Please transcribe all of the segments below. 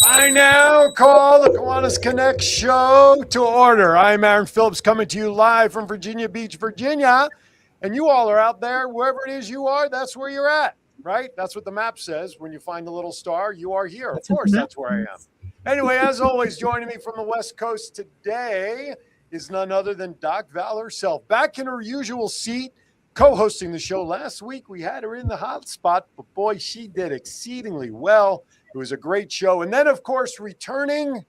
I now call the Kiwanis Connects show to order. I'm Aaron Phillips coming to you live from Virginia Beach, Virginia. And you all are out there, wherever it is you are, that's where you're at, right? That's what the map says. When you find the little star, you are here. Of course, that's where I am. Anyway, as always, joining me from the West Coast today is none other than Doc Val herself. Back in her usual seat, co-hosting the show. Last week, we had her in the hot spot, but boy, she did exceedingly well. It was a great show. And then, of course, returning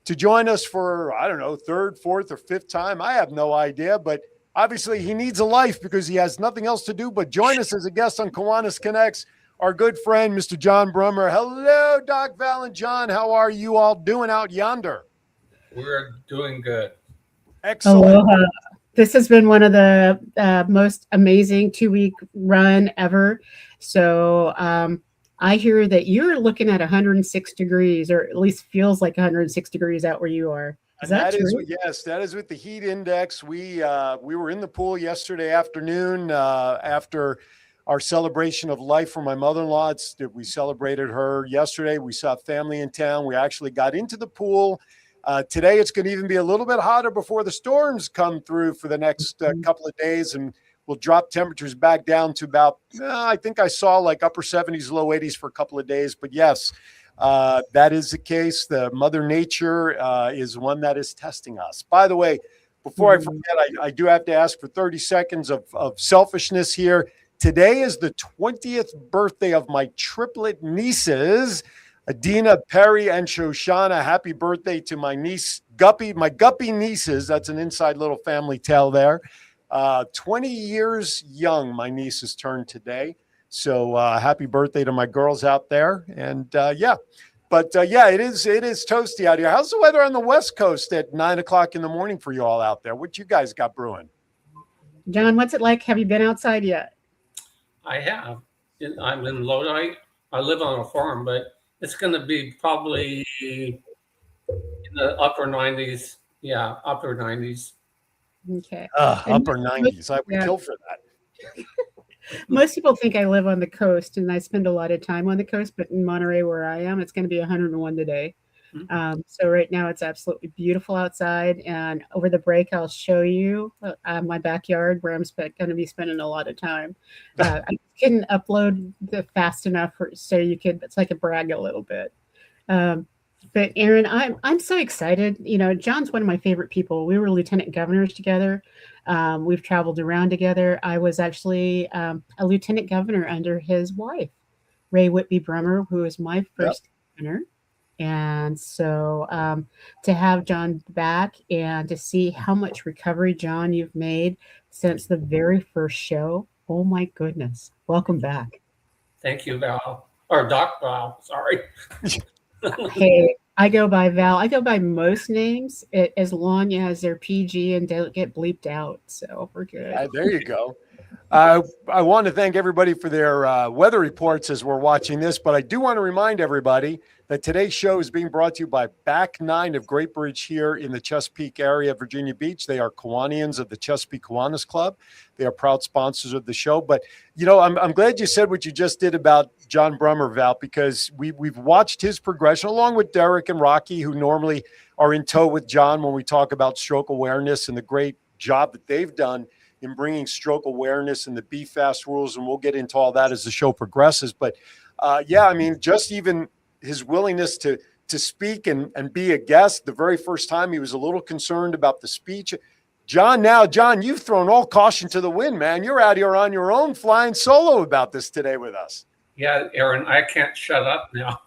to join us for, I don't know, third, fourth, or fifth time. I have no idea, but obviously he needs a life because he has nothing else to do but join us as a guest on Kiwanis Connects, our good friend, Mr. John Brummer. Hello, Doc Val and John. How are you all doing out yonder? We're doing good. Excellent. Aloha. This has been one of the most amazing 2-week run ever. So I hear that you're looking at 106 degrees, or at least feels like 106 degrees out where you are. Is that true? Yes, that is with the heat index. We were in the pool yesterday afternoon after our celebration of life for my mother-in-law. We celebrated her yesterday. We saw family in town. We actually got into the pool. Today, it's going to even be a little bit hotter before the storms come through for the next couple of days, and we'll drop temperatures back down to about, I think I saw like upper 70s, low 80s for a couple of days. But yes, that is the case. The Mother Nature is one that is testing us. By the way, before I forget, I do have to ask for 30 seconds of selfishness here. Today is the 20th birthday of my triplet nieces, Adina, Perry, and Shoshana. Happy birthday to my niece, Guppy, my Guppy nieces. That's an inside little family tale there. 20 years young, my nieces turned today. So happy birthday to my girls out there. And it is toasty out here. How's the weather on the West Coast at 9 o'clock in the morning for you all out there? What you guys got brewing? John, what's it like? Have you been outside yet? I have. I'm in Lodi. I live on a farm, but it's going to be probably in the upper 90s. Yeah, upper 90s. Okay. Upper 90s. I would kill for that. Most people think I live on the coast, and I spend a lot of time on the coast, but in Monterey, where I am, it's going to be 101 today. So right now it's absolutely beautiful outside, and over the break I'll show you my backyard where I'm going to be spending a lot of time. I couldn't upload fast enough so you could, it's like a brag a little bit. But Aaron, I'm so excited. You know, John's one of my favorite people. We were lieutenant governors together. We've traveled around together. I was actually a lieutenant governor under his wife, Ray Whitby Brummer, who was my first governor. And so to have John back and to see how much recovery, John, you've made since the very first show. Oh, my goodness. Welcome back. Thank you, Val. Or Doc Val, sorry. Hey, I go by Val. I go by most names as long as they're PG and don't get bleeped out. So we're good. There you go. I want to thank everybody for their weather reports as we're watching this, but I do want to remind everybody that today's show is being brought to you by Back Nine of Great Bridge here in the Chesapeake area of Virginia Beach. They are Kiwanians of the Chesapeake Kiwanis Club. They are proud sponsors of the show. But, you know, I'm glad you said what you just did about John Brummer, Val, because we've watched his progression along with Derek and Rocky, who normally are in tow with John when we talk about stroke awareness and the great job that they've done in bringing stroke awareness and the Be Fast rules. And we'll get into all that as the show progresses. But, I mean, just even his willingness to speak and be a guest. The very first time he was a little concerned about the speech. John, you've thrown all caution to the wind, man. You're out here on your own flying solo about this today with us. Yeah, Aaron, I can't shut up now.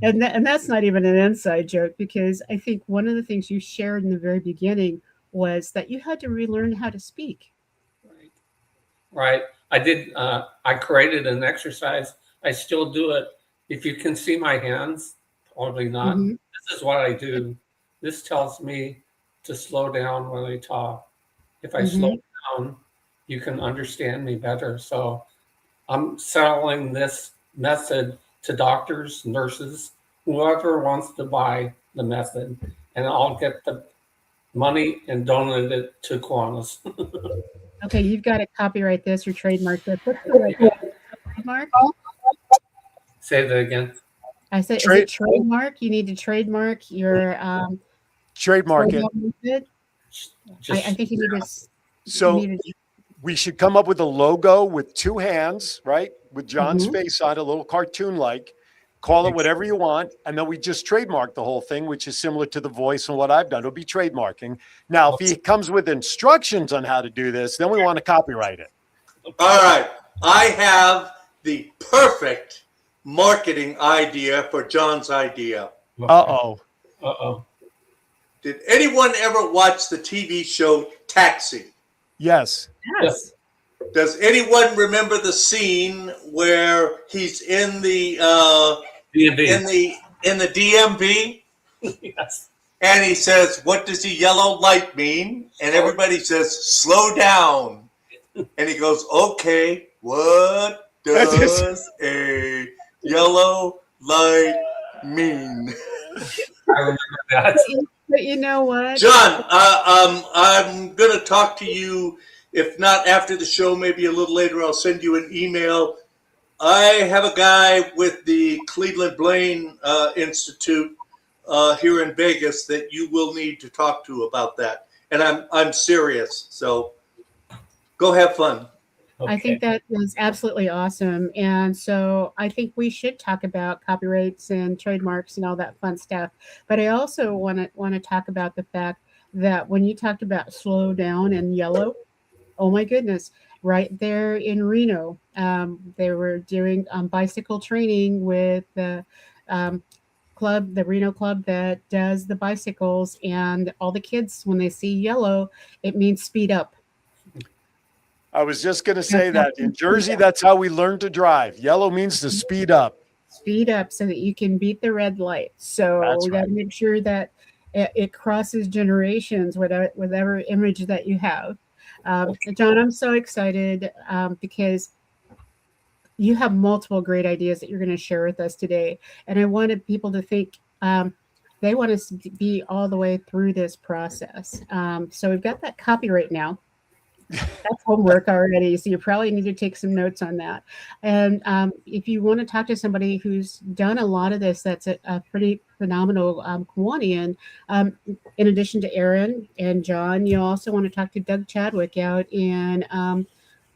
And that's not even an inside joke, because I think one of the things you shared in the very beginning was that you had to relearn how to speak. Right. I did. I created an exercise. I still do it. If you can see my hands, probably not. Mm-hmm. This is what I do. This tells me to slow down when I talk. If I slow down, you can understand me better. So I'm selling this method to doctors, nurses, whoever wants to buy the method, and I'll get the money and donate it to Kiwanis. Okay, you've got to copyright this or trademark this. What's the trademark? Say that again. I said, is it trademark? You need to trademark your trademark it. method. I think you need to. So we should come up with a logo with two hands, right? With John's face on it, a little cartoon-like. Call it whatever you want, and then we just trademark the whole thing, which is similar to The Voice and what I've done. It'll be trademarking. Now, if he comes with instructions on how to do this, then we want to copyright it. All right. I have the perfect marketing idea for John's idea. Uh-oh. Uh-oh. Did anyone ever watch the TV show Taxi? Yes. Yes. Does anyone remember the scene where he's in the DMV. in the DMV? Yes. And he says, "What does the yellow light mean?" And everybody says, "Slow down." And he goes, "Okay, what does a yellow light mean?" I remember that. But you know what, John, I'm going to talk to you. If not after the show, maybe a little later, I'll send you an email. I have a guy with the Cleveland Blaine Institute here in Vegas that you will need to talk to about that. And I'm serious. So go have fun. Okay. I think that is absolutely awesome. And so I think we should talk about copyrights and trademarks and all that fun stuff. But I also want to talk about the fact that when you talked about slow down and yellow, oh my goodness, right there in Reno, they were doing bicycle training with the club, the Reno club that does the bicycles, and all the kids, when they see yellow, it means speed up. I was just going to say that. In Jersey, that's how we learn to drive. Yellow means to speed up. Speed up so that you can beat the red light. So we got to make sure that it crosses generations, whatever image that you have. John, I'm so excited because you have multiple great ideas that you're going to share with us today. And I wanted people to think they want us to be all the way through this process. So we've got that copyright now. That's homework already. So you probably need to take some notes on that. And if you want to talk to somebody who's done a lot of this, that's a pretty phenomenal Kiwanian. In addition to Aaron and John, you also want to talk to Doug Chadwick out in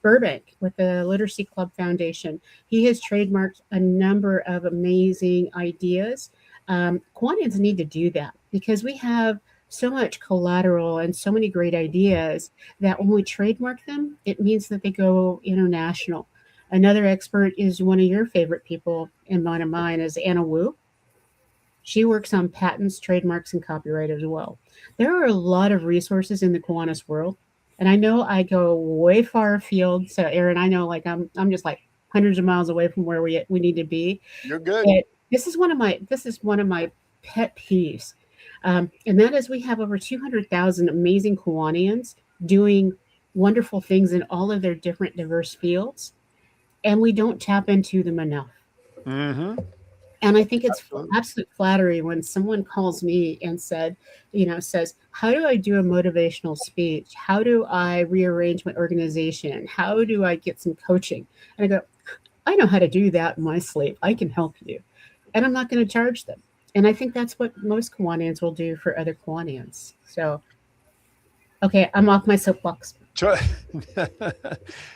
Burbank with the Literacy Club Foundation. He has trademarked a number of amazing ideas. Kiwanians need to do that because we have so much collateral and so many great ideas that when we trademark them, it means that they go international. Another expert is one of your favorite people and one of mine is Anna Wu. She works on patents, trademarks, and copyright as well. There are a lot of resources in the Kiwanis world. And I know I go way far afield. So Aaron, I know like I'm just like hundreds of miles away from where we need to be. You're good. But this is one of my pet peeves. And that is we have over 200,000 amazing Kiwanians doing wonderful things in all of their different diverse fields. And we don't tap into them enough. Mm-hmm. And I think it's absolute flattery when someone calls me and says, how do I do a motivational speech? How do I rearrange my organization? How do I get some coaching? And I go, I know how to do that in my sleep. I can help you. And I'm not going to charge them. And I think that's what most Kiwanians will do for other Kiwanians. So, okay, I'm off my soapbox.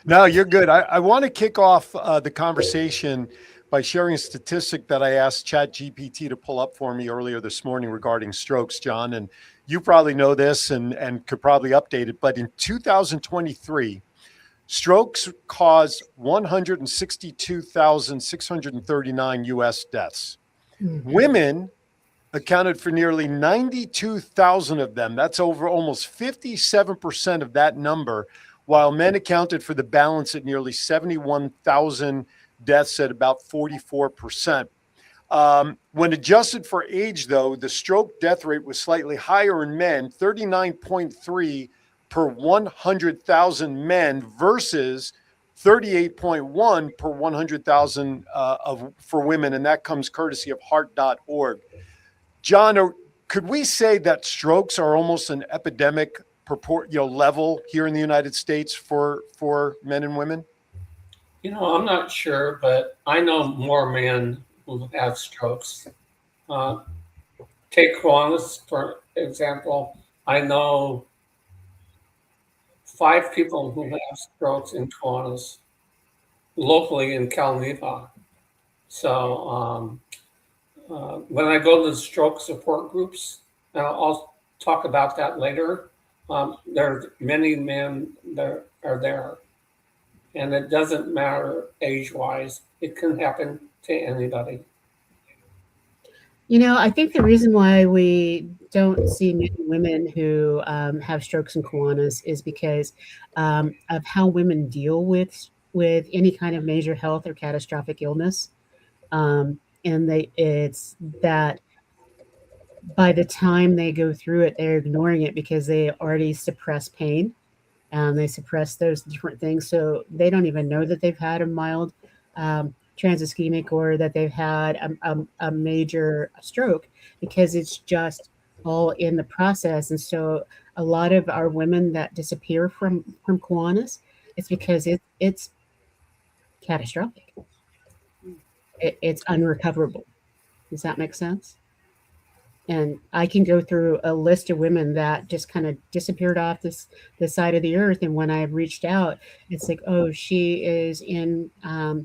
No, you're good. I want to kick off the conversation by sharing a statistic that I asked ChatGPT to pull up for me earlier this morning regarding strokes, John. And you probably know this and could probably update it. But in 2023, strokes caused 162,639 U.S. deaths. Mm-hmm. Women accounted for nearly 92,000 of them. That's over almost 57% of that number, while men accounted for the balance at nearly 71,000 deaths at about 44%. When adjusted for age, though, the stroke death rate was slightly higher in men, 39.3 per 100,000 men versus 38.1 per 100,000 for women, and that comes courtesy of heart.org. John, could we say that strokes are almost an epidemic level here in the United States for men and women? I'm not sure, but I know more men who have strokes. Take Kiwanis, for example. I know 5 people who have strokes in Kiwanis, locally in Calneva. So when I go to the stroke support groups, and I'll talk about that later, there are many men that are there. And it doesn't matter age-wise. It can happen to anybody. I think the reason why we don't see many women who have strokes and Kiwanis is because of how women deal with any kind of major health or catastrophic illness. And it's that by the time they go through it, they're ignoring it because they already suppress pain. They suppress those different things. So they don't even know that they've had a mild transischemic or that they've had a major stroke because it's just all in the process. And so a lot of our women that disappear from Kiwanis, it's because it's catastrophic. It's unrecoverable. Does that make sense? And I can go through a list of women that just kind of disappeared off the side of the earth. And when I reached out, it's like, oh, she is in a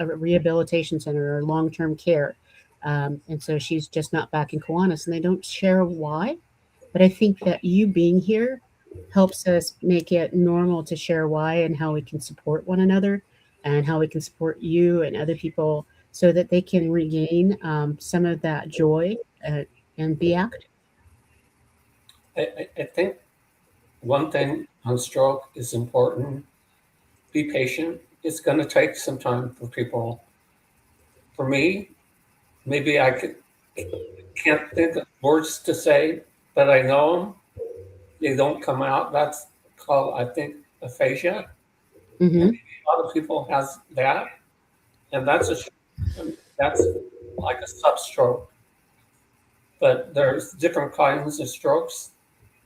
rehabilitation center or long-term care. And so she's just not back in Kiwanis. And they don't share why. But I think that you being here helps us make it normal to share why and how we can support one another and how we can support you and other people so that they can regain some of that joy and be active. I think one thing on stroke is important. Be patient. It's going to take some time for people. For me, maybe I can't think of words to say, but I know them. They don't come out. That's called, I think, aphasia. Mm-hmm. A lot of people has that, and that's like a substroke. But there's different kinds of strokes.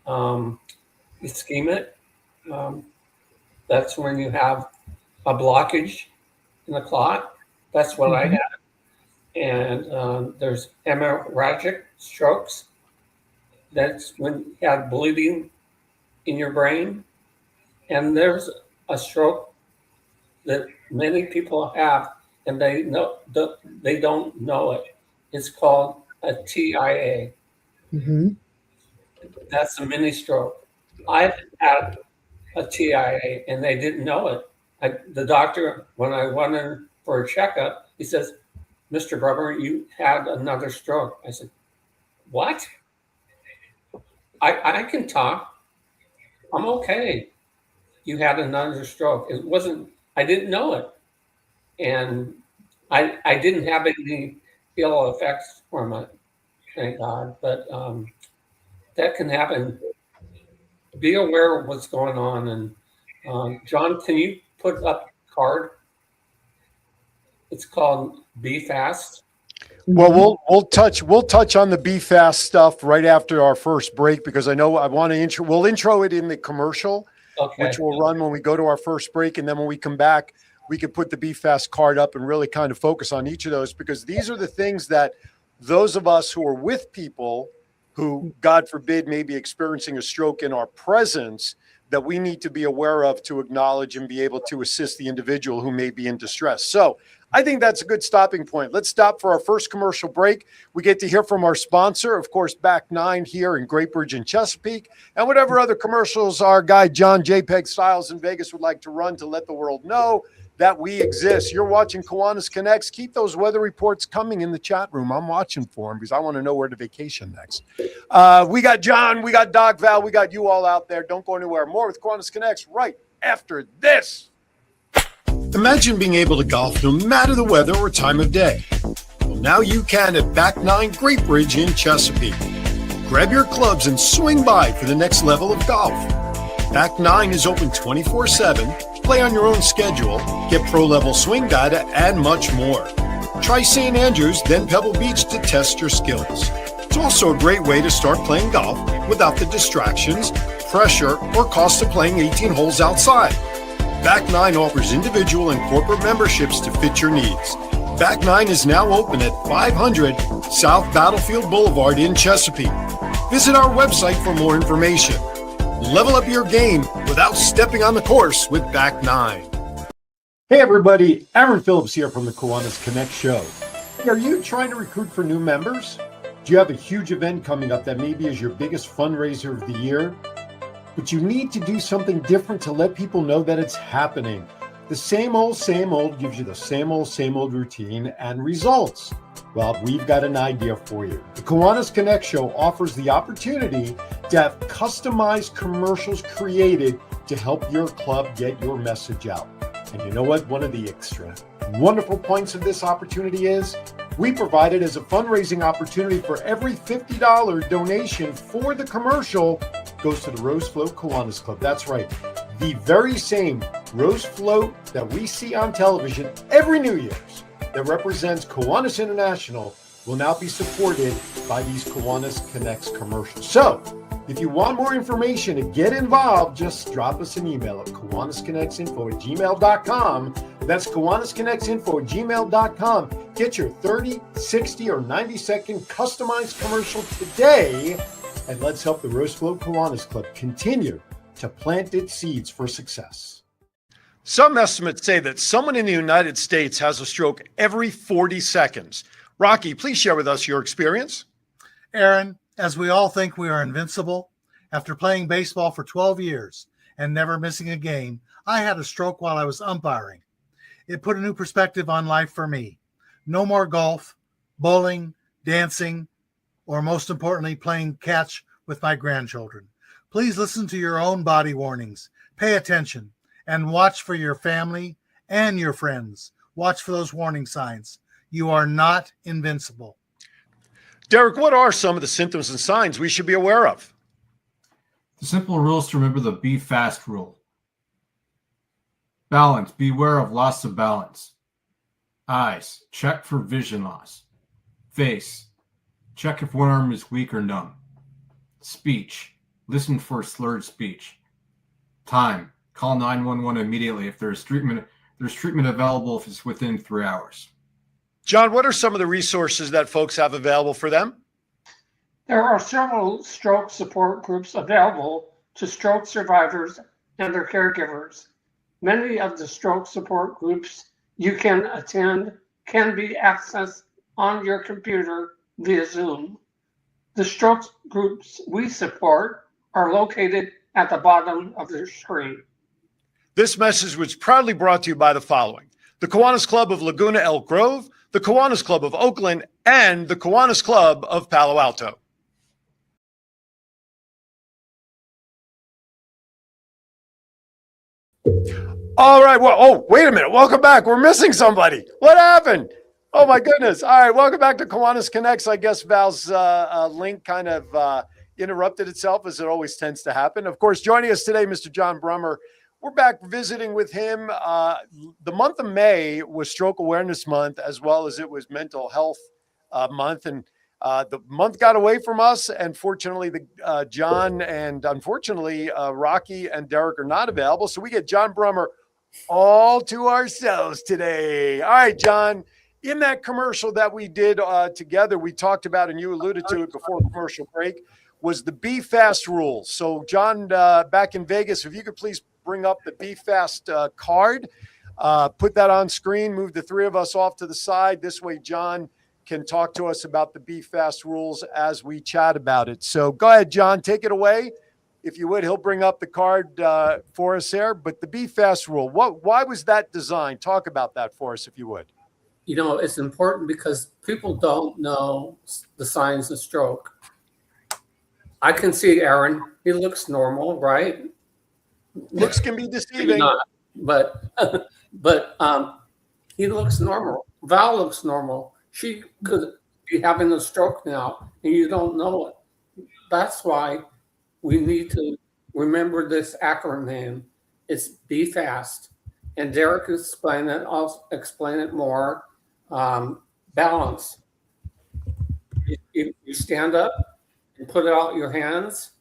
Ischemic, that's when you have a blockage in the clot. That's what I had. And there's hemorrhagic strokes. That's when you have bleeding in your brain. And there's a stroke that many people have, and they don't know it. It's called a TIA. Mm-hmm. That's a mini stroke. I've had a TIA and they didn't know it. The doctor, when I went in for a checkup, he says, "Mr. Brummer, you had another stroke." I said, "What?" I can talk. I'm okay. You had another stroke. It wasn't, I didn't know it. And I didn't have any ill effects from it, thank God. But that can happen. Be aware of what's going on. And John, can you put up a card? It's called Be Fast. Well, we'll touch on the Be Fast stuff right after our first break, because I know I want to we'll intro it in the commercial, which will run when we go to our first break. And then when we come back, we can put the Be Fast card up and really kind of focus on each of those, because these are the things that those of us who are with people who, God forbid, may be experiencing a stroke in our presence, that we need to be aware of to acknowledge and be able to assist the individual who may be in distress. So I think that's a good stopping point. Let's stop for our first commercial break. We get to hear from our sponsor, of course, Back 9 here in Great Bridge and Chesapeake, and whatever other commercials our guy John JPEG Styles in Vegas would like to run to let the world know that we exist. You're watching Kiwanis Connects. Keep those weather reports coming in the chat room. I'm watching for them because I want to know where to vacation next. We got John, we got Doc Val, we got you all out there. Don't go anywhere. More with Kiwanis Connects right after this. Imagine being able to golf no matter the weather or time of day. Well, now you can at Back 9 Great Bridge in Chesapeake. Grab your clubs and swing by for the next level of golf. Back 9 is open 24/7. Play on your own schedule, get pro-level swing data, and much more. Try St. Andrews, then Pebble Beach to test your skills. It's also a great way to start playing golf without the distractions, pressure, or cost of playing 18 holes outside. Back9 offers individual and corporate memberships to fit your needs. Back9 is now open at 500 South Battlefield Boulevard in Chesapeake. Visit our website for more information. Level up your game without stepping on the course with Back9. Hey everybody, Aaron Phillips here from the Kiwanis Connects show. Hey, are you trying to recruit for new members? Do you have a huge event coming up that maybe is your biggest fundraiser of the year? But you need to do something different to let people know that it's happening. The same old gives you the same old routine and results. Well, we've got an idea for you. The Kiwanis Connects show offers the opportunity to have customized commercials created to help your club get your message out. And you know what? One of the extra wonderful points of this opportunity is we provide it as a fundraising opportunity. For every $50 donation for the commercial goes to the Rose Float Kiwanis Club. That's right. The very same rose float that we see on television every New Year's that represents Kiwanis International will now be supported by these Kiwanis Connects commercials. So if you want more information and get involved, just drop us an email at kiwanisconnectsinfo@gmail.com. That's kiwanisconnectsinfo@gmail.com. Get your 30, 60, or 90-second customized commercial today, and let's help the Rose Float Kiwanis Club continue to plant its seeds for success. Some estimates say that someone in the United States has a stroke every 40 seconds. Rocky, please share with us your experience. Aaron, as we all think we are invincible, after playing baseball for 12 years and never missing a game, I had a stroke while I was umpiring. It put a new perspective on life for me. No more golf, bowling, dancing, or most importantly, playing catch with my grandchildren. Please listen to your own body warnings. Pay attention and watch for your family and your friends. Watch for those warning signs. You are not invincible. Derek, what are some of the symptoms and signs we should be aware of? The simple rule is to remember the be fast rule. Balance. Beware of loss of balance. Eyes. Check for vision loss. Face. Check if one arm is weak or numb. Speech. Listen for slurred speech. Time. Call 911 immediately if there's treatment. There's treatment available if it's within 3 hours. John, what are some of the resources that folks have available for them? There are several stroke support groups available to stroke survivors and their caregivers. Many of the stroke support groups you can attend can be accessed on your computer via Zoom. The stroke groups we support are located at the bottom of your screen. This message was proudly brought to you by the following: the Kiwanis Club of Laguna Elk Grove, the Kiwanis Club of Oakland, and the Kiwanis Club of Palo Alto. All right. Well, oh, wait a minute. Welcome back. We're missing somebody. What happened? Oh, my goodness. All right. Welcome back to Kiwanis Connects. I guess Val's link kind of interrupted itself, as it always tends to happen. Of course, joining us today, Mr. John Brummer. We're back visiting with him. The month of May was Stroke Awareness Month, as well as it was Mental Health Month. And the month got away from us. And fortunately, John and unfortunately, Rocky and Derek are not available. So we get John Brummer all to ourselves today. All right, John. In that commercial that we did together, we talked about, and you alluded to it before commercial break, was the Be Fast rules. So, John, back in Vegas, if you could please bring up the Be Fast card, put that on screen, move the three of us off to the side. This way, John can talk to us about the Be Fast rules as we chat about it. So go ahead, John, take it away. If you would, he'll bring up the card for us there. But the Be Fast rule, why was that designed? Talk about that for us, if you would. You know, it's important because people don't know the signs of stroke. I can see Aaron. He looks normal, right? Looks can be deceiving. Not, but he looks normal. Val looks normal. She could be having a stroke now, and you don't know it. That's why we need to remember this acronym. It's Be Fast. And Derek explain it. I'll explain it more. Balance. You stand up and put out your hands.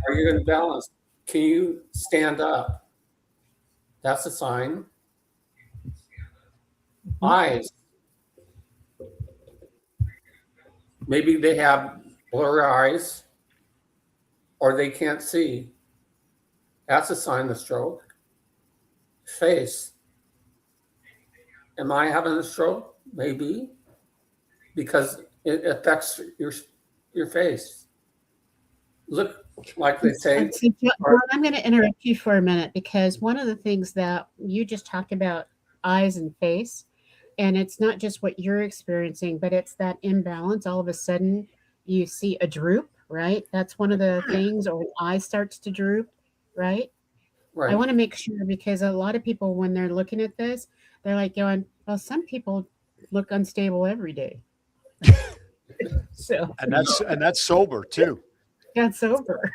Are you going to balance? Can you stand up? That's a sign. Eyes. Maybe they have blurry eyes or they can't see. That's a sign of stroke. Face. Am I having a stroke? Maybe. Because it affects your face. Look, like they say. See, John, I'm going to interrupt you for a minute because one of the things that you just talked about, eyes and face, and it's not just what you're experiencing, but it's that imbalance. All of a sudden, you see a droop, right? That's one of the things, or an eye starts to droop, right? Right. I want to make sure because a lot of people, when they're looking at this, they're like going, well, some people look unstable every day. So, and that's sober too. that's over.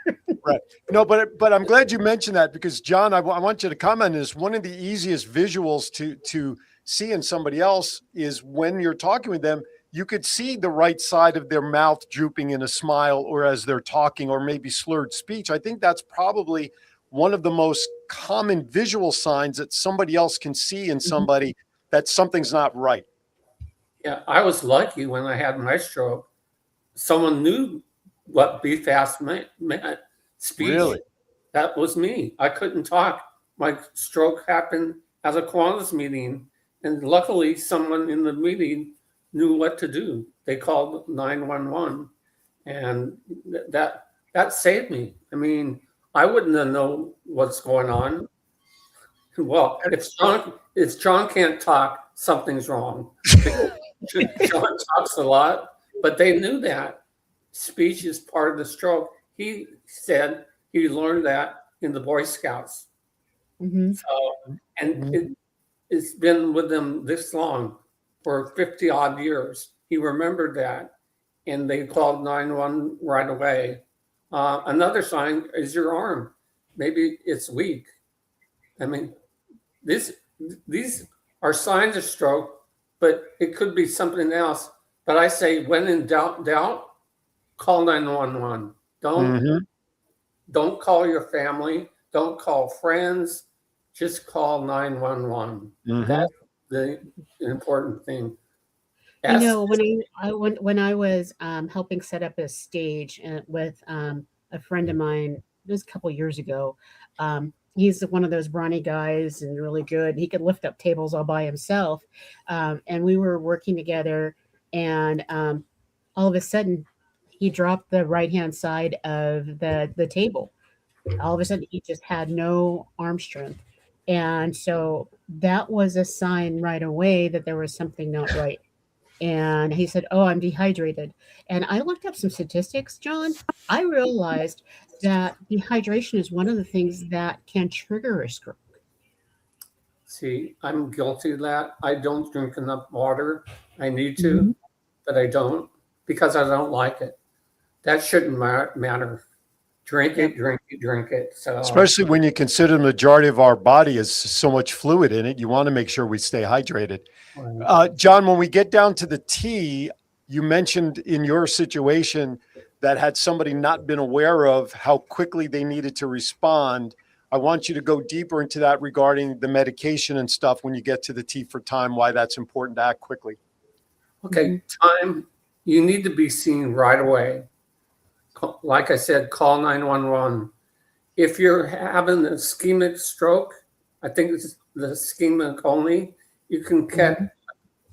Right. No, but I'm glad you mentioned that because John, I want you to comment on this. One of the easiest visuals to see in somebody else is when you're talking with them, you could see the right side of their mouth drooping in a smile or as they're talking or maybe slurred speech. I think that's probably one of the most common visual signs that somebody else can see in somebody that something's not right. Yeah, I was lucky when I had my stroke. Someone knew what be fast meant. Speech. Really? That was me. I couldn't talk. My stroke happened at a Kiwanis meeting, and luckily someone in the meeting knew what to do. They called 911, and that saved me. I mean, I wouldn't have known what's going on. Well, if John can't talk, something's wrong. John talks a lot, but they knew that speech is part of the stroke. He said he learned that in the Boy Scouts. Mm-hmm. So, and it's been with him this long, for 50 odd years. He remembered that, and they called 911 right away. Another sign is your arm. Maybe it's weak. I mean, these are signs of stroke, but it could be something else. But I say, when in doubt, call 911. Don't call your family. Don't call friends. Just call 911. That's the important thing. You know, when I was helping set up a stage with a friend of mine, it was a couple years ago. He's one of those brawny guys and really good. He could lift up tables all by himself. And we were working together, and all of a sudden, he dropped the right-hand side of the table. All of a sudden, he just had no arm strength. And so that was a sign right away that there was something not right. And he said, "Oh, I'm dehydrated." And I looked up some statistics, John. I realized that dehydration is one of the things that can trigger a stroke. See, I'm guilty of that. I don't drink enough water. I need to, but I don't because I don't like it. That shouldn't matter. Drink it. So, especially when you consider the majority of our body is so much fluid in it, you want to make sure we stay hydrated. John, when we get down to the T, you mentioned in your situation that had somebody not been aware of how quickly they needed to respond. I want you to go deeper into that regarding the medication and stuff when you get to the T for time, why that's important to act quickly. Okay, time, you need to be seen right away. Like I said, call 911. If you're having an ischemic stroke, I think it's the ischemic only, you can get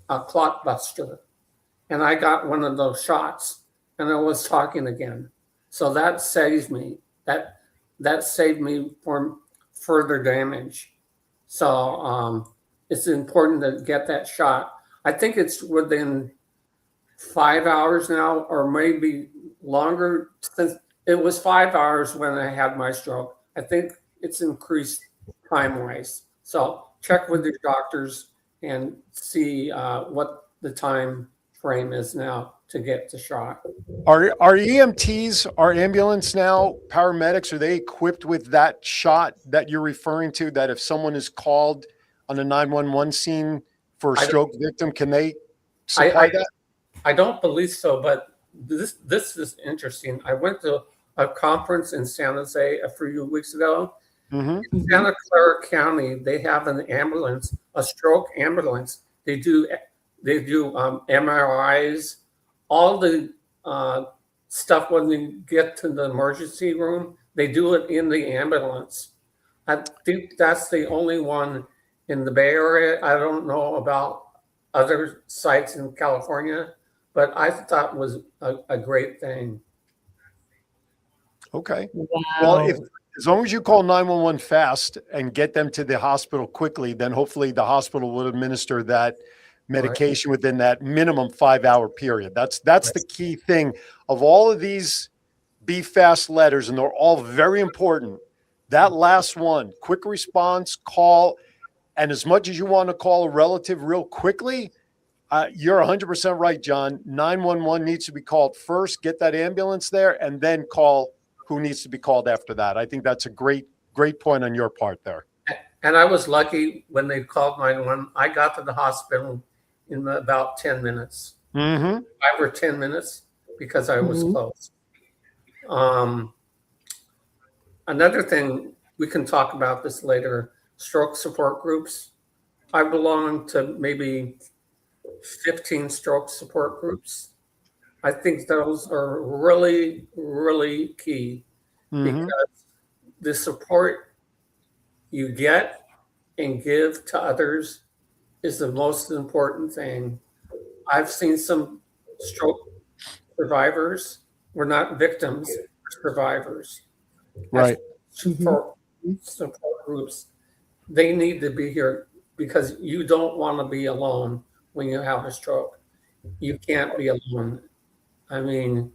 a clot buster. And I got one of those shots and I was talking again. So that saves me. That saved me from further damage. So it's important to get that shot. I think it's within 5 hours now, or maybe longer. Since it was 5 hours when I had my stroke, I think it's increased time-wise. So check with your doctors and see what the time frame is now to get the shot. Are EMTs, our ambulance now, paramedics, are they equipped with that shot that you're referring to, that if someone is called on a 911 scene for a stroke victim, can they supply that? I don't believe so, but this is interesting. I went to a conference in San Jose a few weeks ago, In Santa Clara County, they have an ambulance, a stroke ambulance. They do MRIs, all the stuff when they get to the emergency room. They do it in the ambulance. I think that's the only one in the Bay Area. I don't know about other sites in California, but I thought was a great thing. Okay. Wow. Well, as long as you call 911 fast and get them to the hospital quickly, then hopefully the hospital will administer that medication within that minimum 5-hour period. That's the key thing of all of these Be Fast letters, and they're all very important. That last one, quick response, call, and as much as you want to call a relative real quickly, you're 100% right, John. 911 needs to be called first, get that ambulance there, and then call who needs to be called after that. I think that's a great point on your part there. And I was lucky when they called 911. I got to the hospital in about 10 minutes, 5 or 10 minutes, because I was close. Another thing, we can talk about this later, stroke support groups. I belong to maybe 15 stroke support groups. I think those are really, really key because the support you get and give to others is the most important thing. I've seen some stroke survivors. We're not victims, we're survivors. Right. Support groups, they need to be here because you don't want to be alone when you have a stroke. You can't be alone. I mean,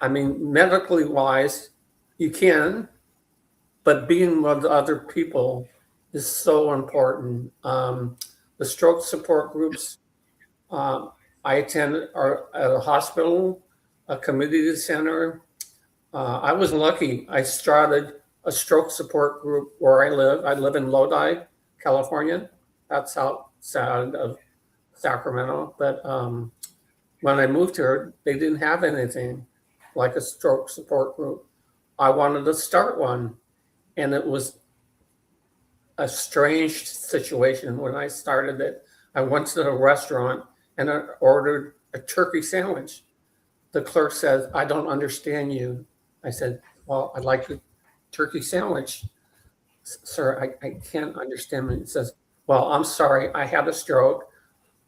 medically wise, you can, but being with other people is so important. The stroke support groups I attend are at a hospital, a community center. I was lucky. I started a stroke support group where I live. I live in Lodi, California. That's outside of Sacramento. But when I moved here, they didn't have anything like a stroke support group. I wanted to start one, and it was a strange situation when I started it. I went to a restaurant and I ordered a turkey sandwich. The clerk says, "I don't understand you." I said, "Well, I'd like a turkey sandwich." "Sir, I can't understand it." He says, "Well, I'm sorry, I had a stroke,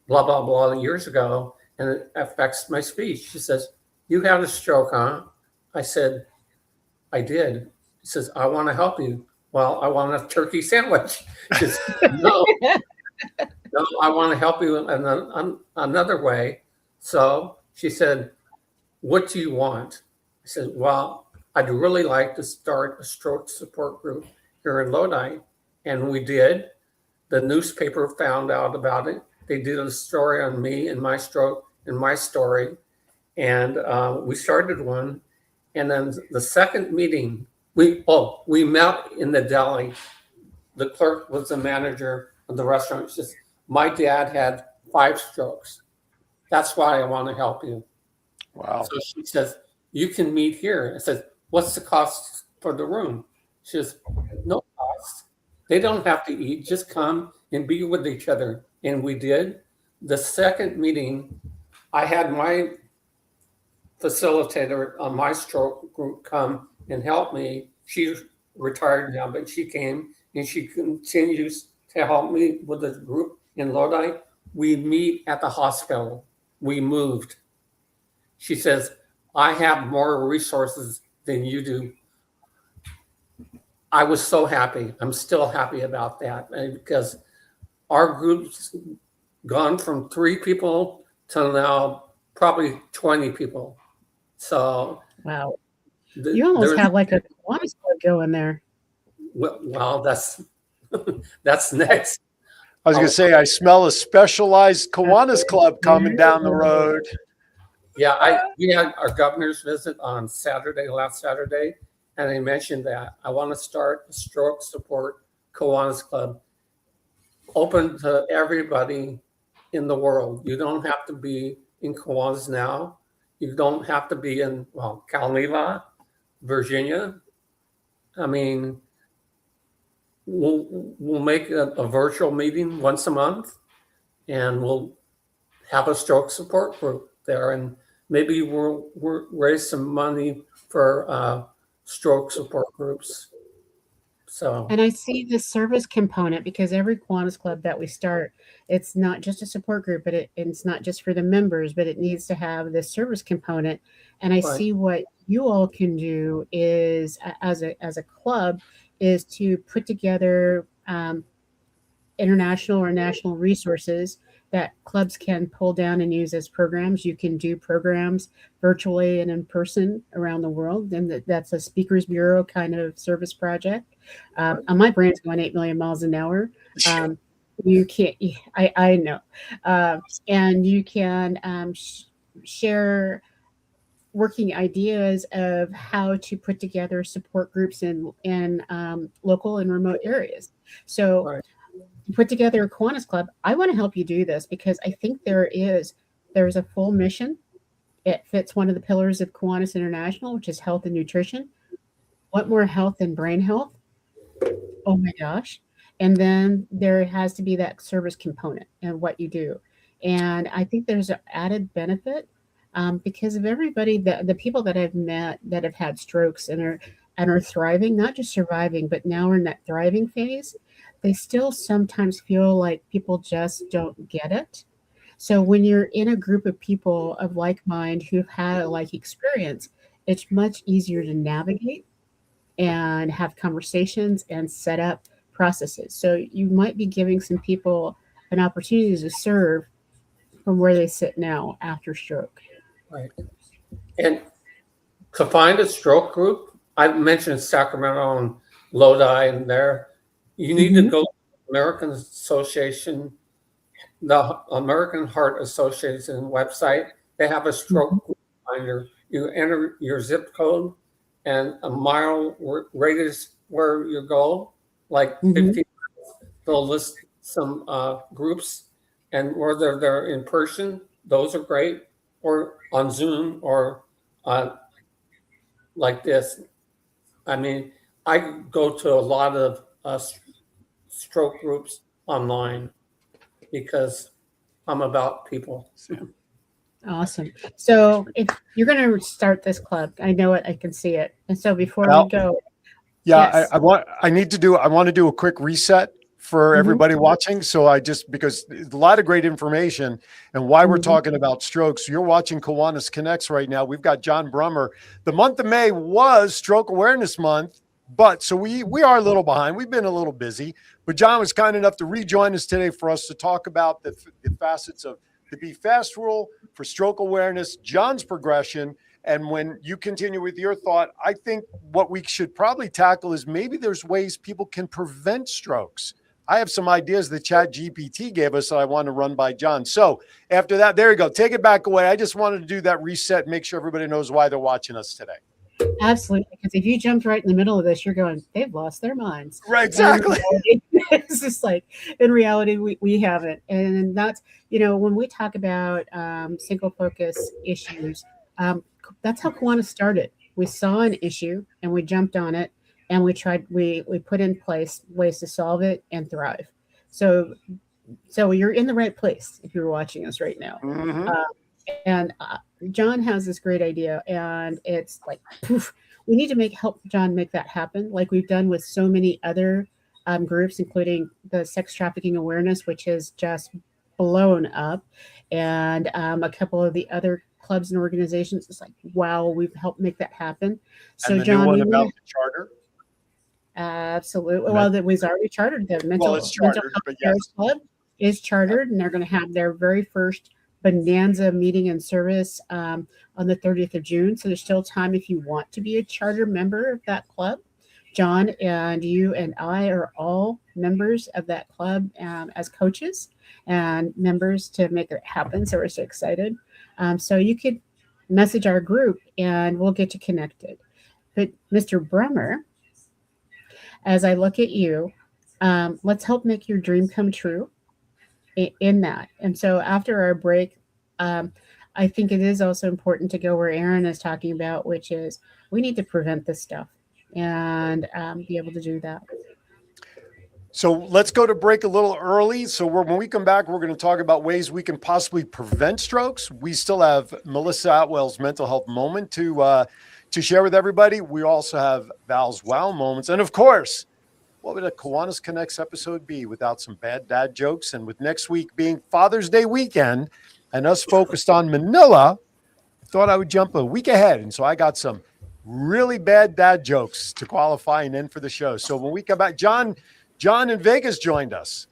blah, blah, blah, years ago, and it affects my speech." She says, "You had a stroke, huh?" I said, "I did." He says, "I want to help you." "Well, I want a turkey sandwich." She says, no, I want to help you in another way. So she said, "What do you want?" I said, "Well, I'd really like to start a stroke support group here in Lodi." And we did. The newspaper found out about it. They did a story on me and my stroke and my story. And we started one. And then the second meeting, we met in the deli. The clerk was the manager of the restaurant. She says, "My dad had 5 strokes. That's why I want to help you." Wow. So she says, "You can meet here." I said, "What's the cost for the room?" She says, "No cost. They don't have to eat. Just come and be with each other." And we did. The second meeting, I had my facilitator on my stroke group come and help me. She's retired now, but she came and she continues to help me with the group in Lodi. We meet at the hospital. We moved. She says, "I have more resources than you do." I was so happy. I'm still happy about that because our group's gone from 3 people to now probably 20 people. So Wow. You almost have like a Kiwanis Club going there. Well, that's that's next. I was going to say, I smell a specialized Kiwanis Club coming down the road. Yeah, we had our governor's visit on last Saturday, and I mentioned that I want to start a stroke support Kiwanis Club, open to everybody in the world. You don't have to be in Kiwanis now. You don't have to be in Calneva, Virginia. I mean, we'll make a virtual meeting once a month, and we'll have a stroke support group there, and maybe we'll raise some money for stroke support groups. So, And I see the service component because every Kiwanis club that we start, it's not just a support group, but it's not just for the members, but it needs to have the service component. And I right. see what you all can do is as a club is to put together international or national resources that clubs can pull down and use as programs. You can do programs virtually and in person around the world, and that's a Speakers Bureau kind of service project. My brain's going 8 million miles an hour. You can't, I know. And you can share working ideas of how to put together support groups in local and remote areas. So Right. put together a Kiwanis club. I want to help you do this because I think there's a full mission. It fits one of the pillars of Kiwanis International, which is health and nutrition. What more health than brain health? Oh my gosh. And then there has to be that service component and what you do. And I think there's an added benefit because of everybody, the people that I've met that have had strokes and are thriving, not just surviving, but now are in that thriving phase. They still sometimes feel like people just don't get it. So when you're in a group of people of like mind who've had a like experience, it's much easier to navigate and have conversations and set up processes. So you might be giving some people an opportunity to serve from where they sit now after stroke. Right. And to find a stroke group, I mentioned Sacramento and Lodi, and there you need to go to the American Association, the American Heart Association website. They have a stroke group finder. You enter your zip code and a mile radius where you go, like 50 miles. They'll list some groups, and whether they're in person, those are great, or on Zoom, or like this. I mean, I go to a lot of stroke groups online because I'm about people. Awesome. So if you're going to start this club, I know it, I can see it. And so before we go, yeah, yes. I want to do a quick reset for everybody watching. So because a lot of great information and why we're talking about strokes. You're watching Kiwanis Connects right now. We've got John Brummer. The month of May was Stroke Awareness Month, but so we are a little behind. We've been a little busy, but John was kind enough to rejoin us today for us to talk about the facets of the Be Fast rule for stroke awareness, John's progression. And when you continue with your thought, I think what we should probably tackle is maybe there's ways people can prevent strokes. I have some ideas that ChatGPT gave us that I want to run by John. So after that, there you go. Take it back away. I just wanted to do that reset and make sure everybody knows why they're watching us today. Absolutely. Because if you jumped right in the middle of this, you're going, they've lost their minds. Right, exactly. It's just like, in reality, we haven't. And that's, when we talk about single focus issues, that's how Kiwanis started. We saw an issue and we jumped on it and we put in place ways to solve it and thrive. So you're in the right place if you're watching us right now. And John has this great idea, and it's like, poof, we need to help John make that happen, like we've done with so many other groups, including the sex trafficking awareness, which has just blown up, and a couple of the other clubs and organizations. It's like, wow, we've helped make that happen. So, and the John, new one about the charter. Absolutely. Well, that was already chartered. The mental health club is chartered, and they're going to have their very first Bonanza meeting and service on the 30th of June. So there's still time if you want to be a charter member of that club. John and you and I are all members of that club as coaches and members to make it happen. So we're so excited. So you could message our group and we'll get you connected. But Mr. Brummer, as I look at you, let's help make your dream come true in that. And so after our break, I think it is also important to go where Aaron is talking about, which is we need to prevent this stuff and be able to do that. So let's go to break a little early. So when we come back, we're going to talk about ways we can possibly prevent strokes. We still have Melissa Atwell's mental health moment to share with everybody. We also have Val's wow moments. And of course, what would a Kiwanis Connects episode be without some bad dad jokes? And with next week being Father's Day weekend and us focused on Manila, I thought I would jump a week ahead. And so I got some really bad dad jokes to qualify and end for the show. So when we come back, John in Vegas joined us.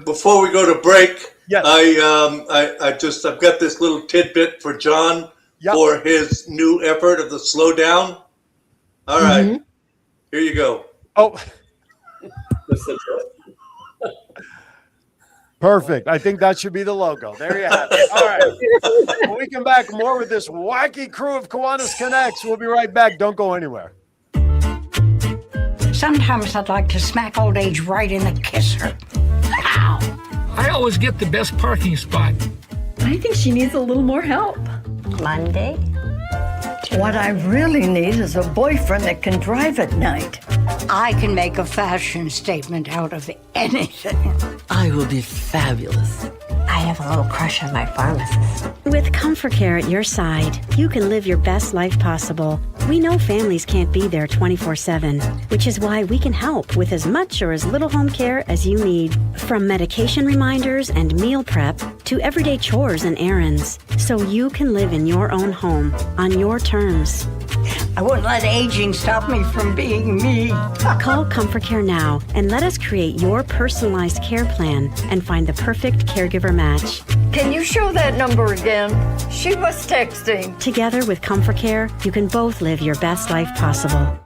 Before we go to break, Yes. I've got this little tidbit for John for his new effort of the slow down. All right, here you go. Oh, perfect. I think that should be the logo. There you have it. All right. When we come back, more with this wacky crew of Kiwanis Connects. We'll be right back. Don't go anywhere. Sometimes I'd like to smack old age right in the kisser. Ow! I always get the best parking spot. I think she needs a little more help. Monday? What I really need is a boyfriend that can drive at night. I can make a fashion statement out of anything. I will be fabulous. I have a little crush on my pharmacist. With Comfort Care at your side, you can live your best life possible. We know families can't be there 24/7, which is why we can help with as much or as little home care as you need. From medication reminders and meal prep to everyday chores and errands, so you can live in your own home on your terms. I won't let aging stop me from being me. Call Comfort Care now and let us create your personalized care plan and find the perfect caregiver match. Can you show that number again? She was texting. Together with Comfort Care, you can both live your best life possible.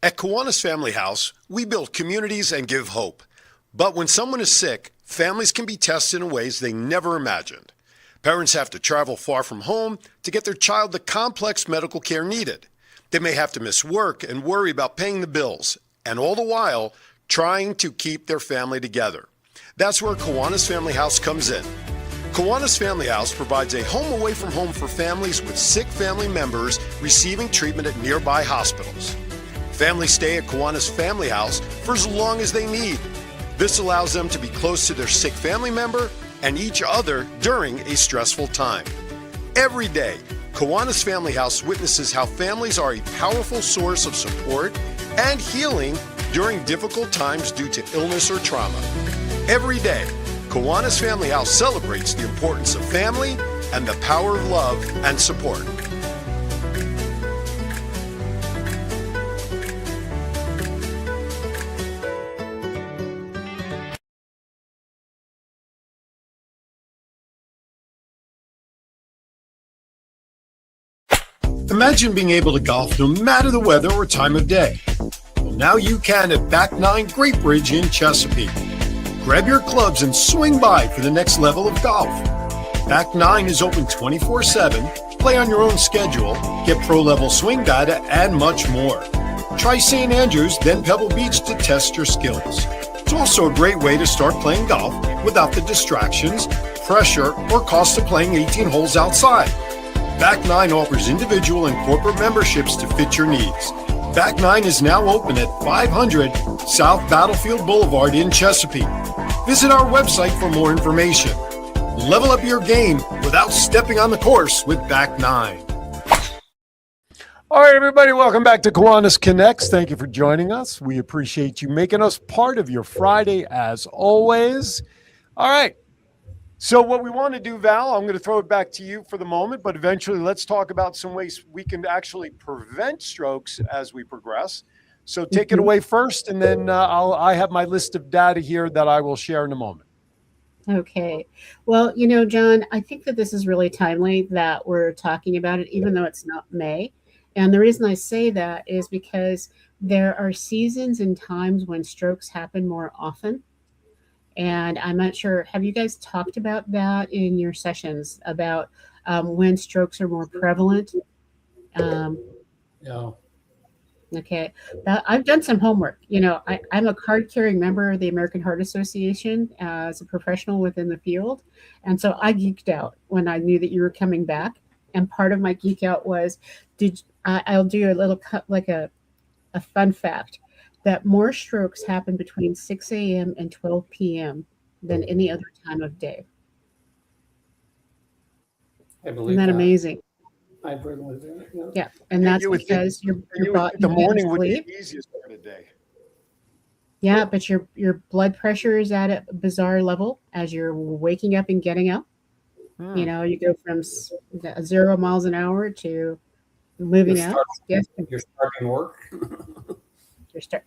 At Kiwanis Family House, we build communities and give hope. But when someone is sick, families can be tested in ways they never imagined. Parents have to travel far from home to get their child the complex medical care needed. They may have to miss work and worry about paying the bills, and all the while, trying to keep their family together. That's where Kiwanis Family House comes in. Kiwanis Family House provides a home away from home for families with sick family members receiving treatment at nearby hospitals. Families stay at Kiwanis Family House for as long as they need. This allows them to be close to their sick family member and each other during a stressful time. Every day, Kiwanis Family House witnesses how families are a powerful source of support and healing during difficult times due to illness or trauma. Every day, Kiwanis Family House celebrates the importance of family and the power of love and support. Imagine being able to golf no matter the weather or time of day. Well, now you can at Back 9 Great Bridge in Chesapeake. Grab your clubs and swing by for the next level of golf. Back 9 is open 24/7, play on your own schedule, get pro-level swing data, and much more. Try St. Andrews, then Pebble Beach to test your skills. It's also a great way to start playing golf without the distractions, pressure, or cost of playing 18 holes outside. Back 9 offers individual and corporate memberships to fit your needs. Back 9 is now open at 500 South Battlefield Boulevard in Chesapeake. Visit our website for more information. Level up your game without stepping on the course with Back 9. All right, everybody, welcome back to Kiwanis Connects. Thank you for joining us. We appreciate you making us part of your Friday as always. All right. So what we want to do, Val, I'm going to throw it back to you for the moment, but eventually let's talk about some ways we can actually prevent strokes as we progress. So take it away first, and then I have my list of data here that I will share in a moment. Okay. Well, you know, John, I think that this is really timely that we're talking about it, even though it's not May. And the reason I say that is because there are seasons and times when strokes happen more often. And I'm not sure, have you guys talked about that in your sessions about when strokes are more prevalent? No. Okay. I've done some homework. You know, I'm a card-carrying member of the American Heart Association as a professional within the field. And so I geeked out when I knew that you were coming back. And part of my geek out was, I'll do a little like a fun fact. that more strokes happen between 6 a.m. and 12 p.m. than any other time of day. I believe Isn't that that. amazing? I agree with that. Yeah. Yeah, and that's because your body, the morning would be the easiest part of the day. Yeah, but your blood pressure is at a bizarre level as you're waking up and getting up. You know, you go from 0 miles an hour to moving up. Yes, you're starting work.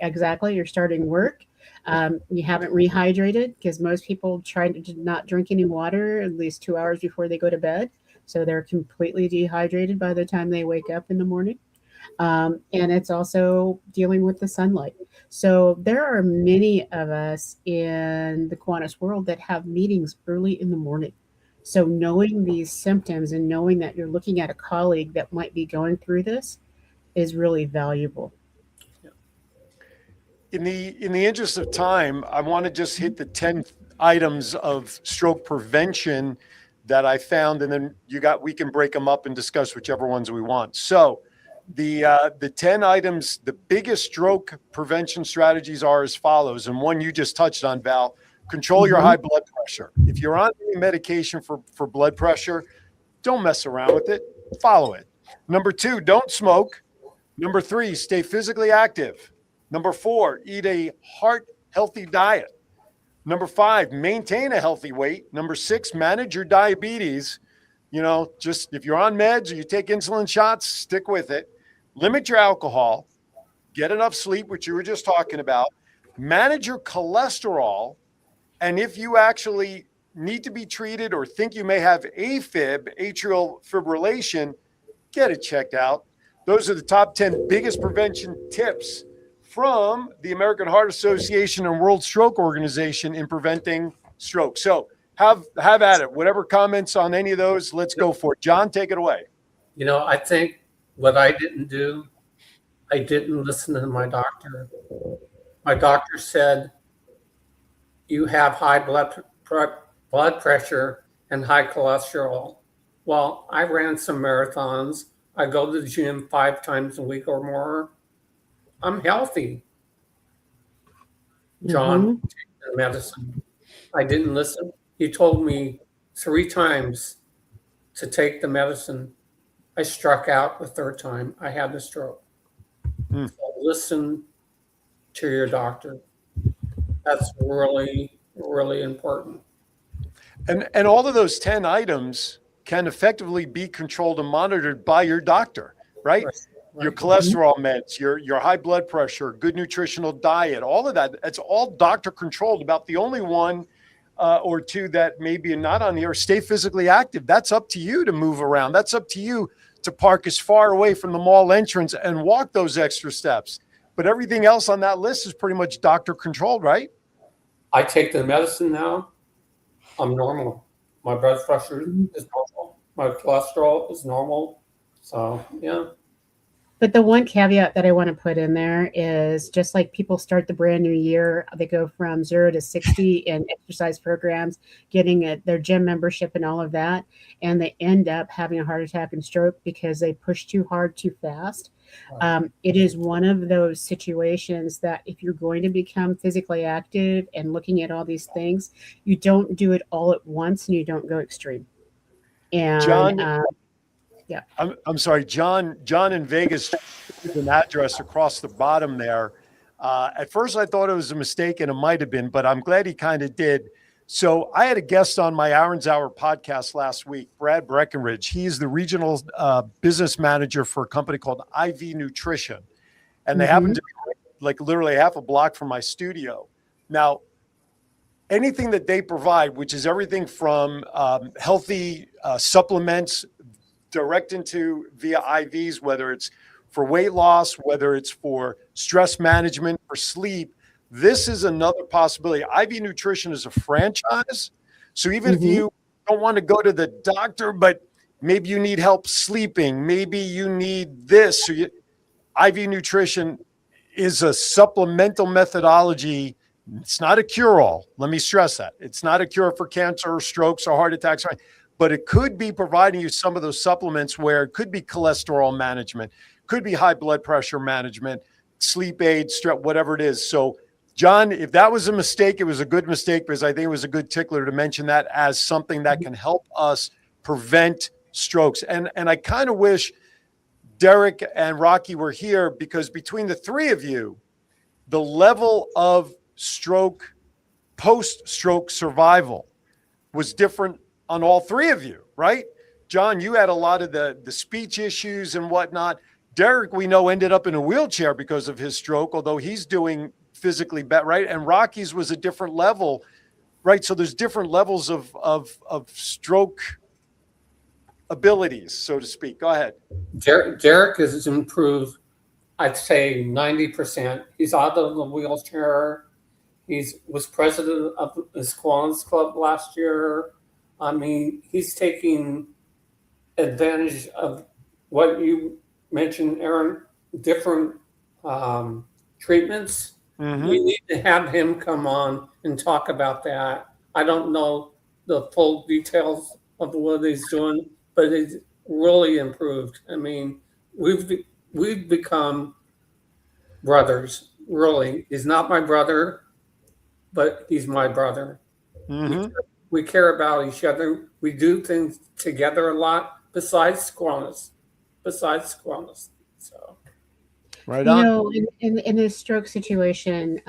Exactly, you're starting work. You haven't rehydrated because most people try to not drink any water at least 2 hours before they go to bed. So they're completely dehydrated by the time they wake up in the morning. And it's also dealing with the sunlight. So there are many of us in the Kiwanis world that have meetings early in the morning. So knowing these symptoms and knowing that you're looking at a colleague that might be going through this is really valuable. In the interest of time, I want to just hit the 10 items of stroke prevention that I found, and then we can break them up and discuss whichever ones we want. So the 10 items, the biggest stroke prevention strategies are as follows, and one you just touched on, Val. Control your high blood pressure. If you're on any medication for blood pressure, don't mess around with it. Follow it. Number 2, don't smoke. Number 3, stay physically active. Number 4, eat a heart-healthy diet. Number 5, maintain a healthy weight. Number 6, manage your diabetes. You know, just if you're on meds or you take insulin shots, stick with it. Limit your alcohol. Get enough sleep, which you were just talking about. Manage your cholesterol. And if you actually need to be treated or think you may have AFib, atrial fibrillation, get it checked out. Those are the top 10 biggest prevention tips from the American Heart Association and World Stroke Organization in preventing stroke. So have at it. Whatever comments on any of those, let's go for it. John, take it away. You know, I think what I didn't do, I didn't listen to my doctor. My doctor said, you have high blood pressure and high cholesterol. Well, I ran some marathons. I go to the gym 5 times a week or more. I'm healthy. John, take the medicine. I didn't listen. He told me 3 times to take the medicine. I struck out the 3rd time. I had the stroke. So listen to your doctor. That's really, really important. And all of those 10 items can effectively be controlled and monitored by your doctor, right? Your cholesterol meds, your high blood pressure, good nutritional diet, all of that. It's all doctor controlled. About the only one or two that maybe not on the air, stay physically active. That's up to you to move around. That's up to you to park as far away from the mall entrance and walk those extra steps. But everything else on that list is pretty much doctor controlled, right? I take the medicine now. I'm normal. My blood pressure is normal. My cholesterol is normal. So, yeah. But the one caveat that I want to put in there is just like people start the brand new year, they go from 0 to 60 in exercise programs, getting their gym membership and all of that, and they end up having a heart attack and stroke because they push too hard, too fast. It is one of those situations that if you're going to become physically active and looking at all these things, you don't do it all at once and you don't go extreme. And John, yeah, I'm sorry, John in Vegas, an address across the bottom there. At first I thought it was a mistake and it might've been, but I'm glad he kind of did. So I had a guest on my Aaron's Hour podcast last week, Brad Breckenridge. He's the regional business manager for a company called IV Nutrition. And they happen to be like literally half a block from my studio. Now, anything that they provide, which is everything from healthy supplements direct into via IVs, whether it's for weight loss, whether it's for stress management, for sleep, this is another possibility. IV Nutrition is a franchise. So even if you don't want to go to the doctor, but maybe you need help sleeping, maybe you need this. So IV Nutrition is a supplemental methodology. It's not a cure-all. Let me stress that. It's not a cure for cancer or strokes or heart attacks, but it could be providing you some of those supplements where it could be cholesterol management, could be high blood pressure management, sleep aids, whatever it is. So, John, if that was a mistake, it was a good mistake, because I think it was a good tickler to mention that as something that can help us prevent strokes. And I kind of wish Derek and Rocky were here, because between the three of you, the level of stroke, post-stroke survival was different on all three of you, right? John, you had a lot of the speech issues and whatnot. Derek, we know, ended up in a wheelchair because of his stroke, although he's doing physically better, right? And Rocky's was a different level, right? So there's different levels of stroke abilities, so to speak. Go ahead. Derek has improved, I'd say 90%. He's out of the wheelchair. He was president of the Kiwanis Club last year. I mean, he's taking advantage of what you mentioned, Aaron, different treatments. Mm-hmm. We need to have him come on and talk about that. I don't know the full details of what he's doing, but it's really improved. I mean, we've become brothers, really. He's not my brother, but he's my brother. Mm-hmm. We care about each other. We do things together a lot besides Kiwanis. So, right on. You know, in this stroke situation,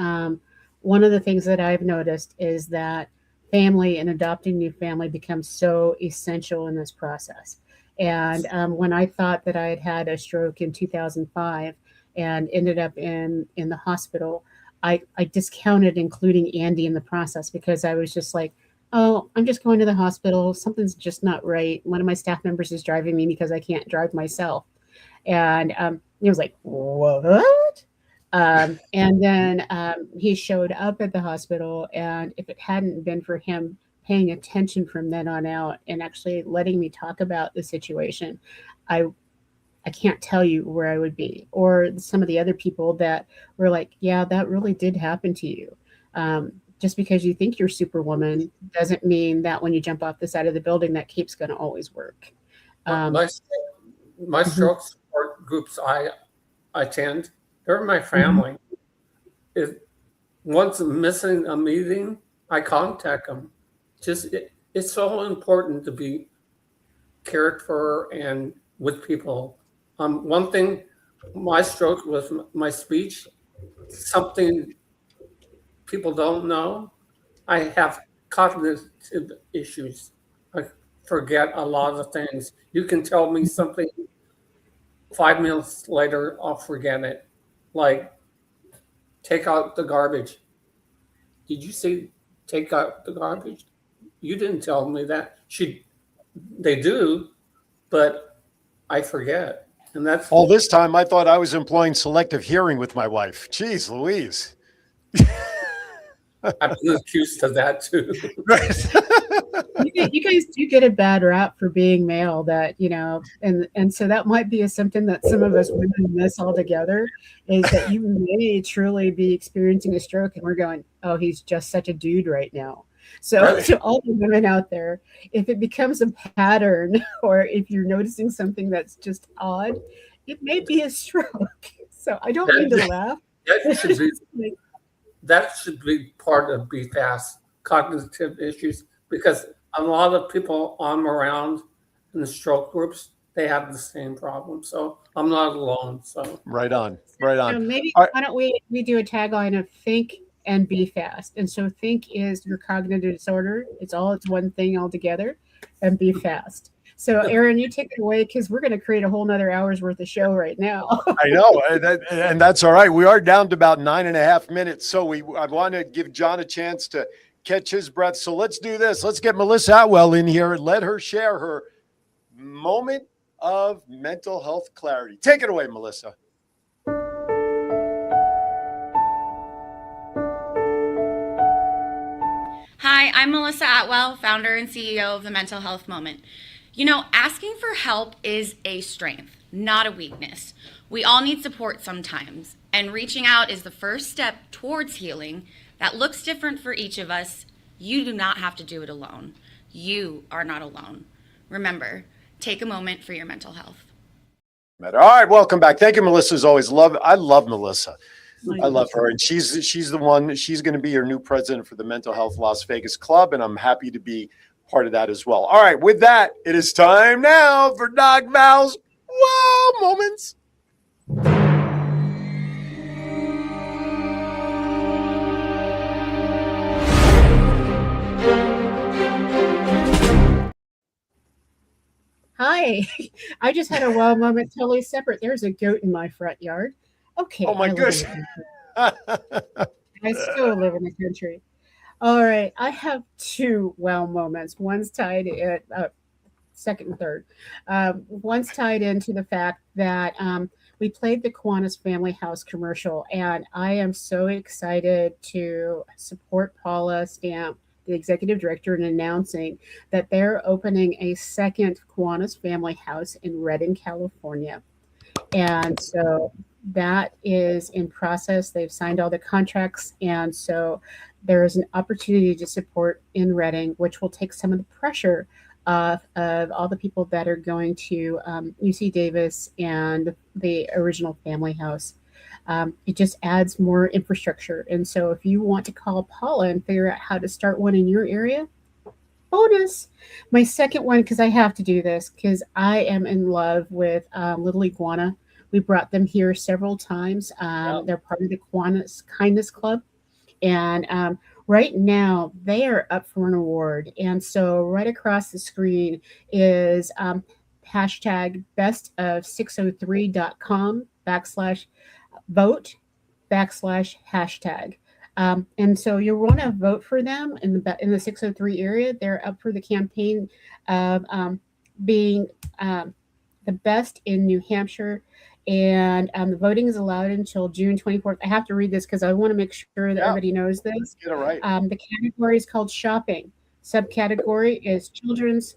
one of the things that I've noticed is that family and adopting new family becomes so essential in this process. And when I thought that I had had a stroke in 2005 and ended up in the hospital, I discounted including Andy in the process, because I was just like, oh, I'm just going to the hospital. Something's just not right. One of my staff members is driving me because I can't drive myself. And he was like, what? And then he showed up at the hospital. And if it hadn't been for him paying attention from then on out and actually letting me talk about the situation, I can't tell you where I would be. Or some of the other people that were like, yeah, that really did happen to you. Just because you think you're Superwoman doesn't mean that when you jump off the side of the building, that cape's going to always work. My stroke support groups I attend, they're my family. If once I'm missing a meeting, I contact them. It's so important to be cared for and with people. One thing, my stroke was my speech, something people don't know. I have cognitive issues. I forget a lot of things. You can tell me something, 5 minutes later, I'll forget it. Like, take out the garbage. Did you say take out the garbage? You didn't tell me that. They do, but I forget. And that's all this time I thought I was employing selective hearing with my wife. Jeez Louise. I've been accused of that too. You guys do get a bad rap for being male, that, you know, and so that might be a symptom that some of us women miss altogether, is that you may truly be experiencing a stroke and we're going, oh, he's just such a dude right now. So to all the women out there, if it becomes a pattern, or if you're noticing something that's just odd, it may be a stroke. So I don't mean to laugh. That should be part of BFAST, cognitive issues, because a lot of people I'm around in the stroke groups, they have the same problem. So I'm not alone. So right on. Maybe why don't we do a tagline of think and be fast. And so think is your cognitive disorder. It's one thing altogether, and be fast. So Aaron, you take it away, because we're going to create a whole nother hour's worth of show right now. I know, and that's all right. We are down to about 9.5 minutes. So I want to give John a chance to catch his breath. So let's do this. Let's get Melissa Atwell in here and let her share her moment of mental health clarity. Take it away, Melissa. Hi, I'm Melissa Atwell, founder and CEO of the Mental Health Moment. You know, asking for help is a strength, not a weakness. We all need support sometimes, and reaching out is the first step towards healing that looks different for each of us. You do not have to do it alone. You are not alone. Remember, take a moment for your mental health. All right, welcome back. Thank you, Melissa. As always, I love Melissa. I love her, and she's the one. She's going to be your new president for the Mental Health Las Vegas Club, and I'm happy to be part of that as well. All right, with that, it is time now for Doc Val's wow moments. Hi, I just had a wow moment totally separate. There's a goat in my front yard. Okay. Oh my goodness. I still live in the country. All right. I have two wow moments. One's tied at second and third. One's tied into the fact that we played the Kiwanis Family House commercial, and I am so excited to support Paula Stamp, the executive director, in announcing that they're opening a second Kiwanis Family House in Redding, California. And so that is in process. They've signed all the contracts, and so there is an opportunity to support in Redding, which will take some of the pressure of all the people that are going to UC Davis and the original family house. It just adds more infrastructure. And so if you want to call Paula and figure out how to start one in your area, bonus. My second one, because I have to do this, because I am in love with Little Iguana. We brought them here several times. They're part of the Kiwanis Kindness Club. And right now they are up for an award. And so right across the screen is hashtag bestof603.com/vote/hashtag. And so you want to vote for them in the 603 area. They're up for the campaign of being the best in New Hampshire. And the voting is allowed until June 24th. I have to read this because I want to make sure that everybody knows this. Get it right. The category is called shopping. Subcategory is children's